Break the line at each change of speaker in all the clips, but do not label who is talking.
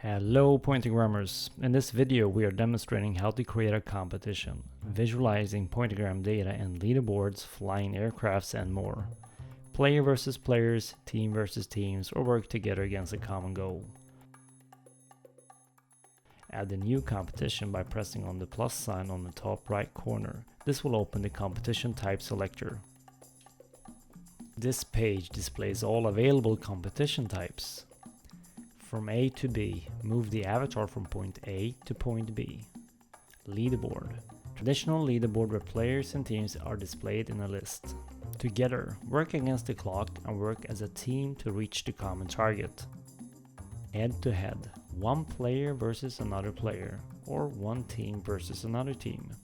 Hello Pointagrammers! In this video we are demonstrating how to create a competition, visualizing Pointagram data and leaderboards, flying aircrafts and more. Player versus players, team versus teams, or work together against a common goal. Add a new competition by pressing on the plus sign on the top right corner. This will open the competition type selector. This page displays all available competition types. From A to B, move the avatar from point A to point B. Leaderboard. Traditional leaderboard where players and teams are displayed in a list. Together, work against the clock and work as a team to reach the common target. Head-to-head, one player versus another player, or one team versus another team.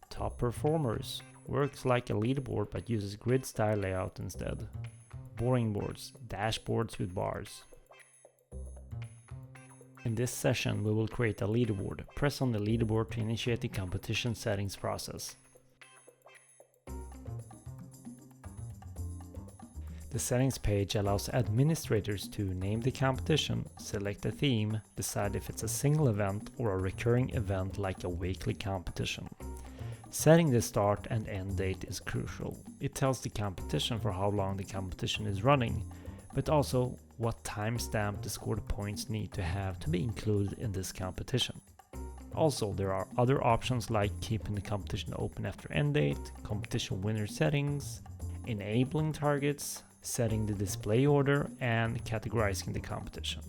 Top performers, works like a leaderboard but uses grid-style layout instead. Boring boards, dashboards with bars. In this session, we will create a leaderboard. Press on the leaderboard to initiate the competition settings process. The settings page allows administrators to name the competition, select a theme, decide if it's a single event or a recurring event like a weekly competition. Setting the start and end date is crucial. It tells the competition for how long the competition is running, but also what timestamp the scored points need to have to be included in this competition. Also, there are other options like keeping the competition open after end date, competition winner settings, enabling targets, setting the display order, and categorizing the competition.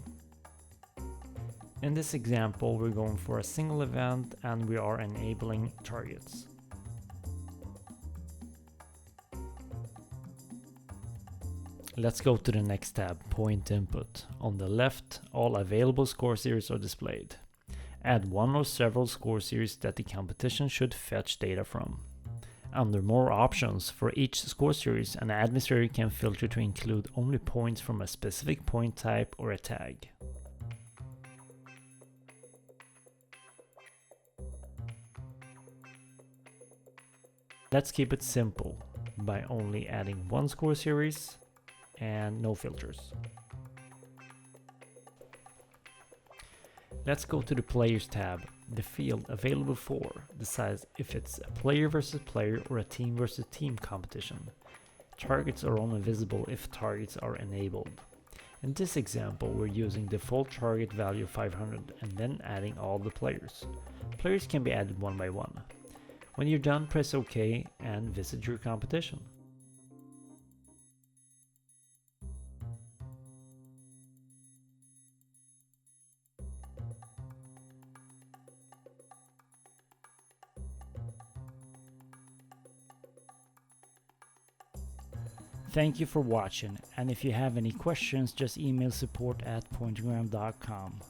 In this example, we're going for a single event and we are enabling targets. Let's go to the next tab, Point Input. On the left, all available score series are displayed. Add one or several score series that the competition should fetch data from. Under More Options, for each score series, an administrator can filter to include only points from a specific point type or a tag. Let's keep it simple by only adding one score series and no filters. Let's go to the Players tab. The field available for decides if it's a player versus player or a team versus team competition. Targets are only visible if targets are enabled. In this example, we're using default target value 500 and then adding all the players. Players can be added one by one. When you're done, press OK and visit your competition. Thank you for watching, and if you have any questions, just email support@pointagram.com.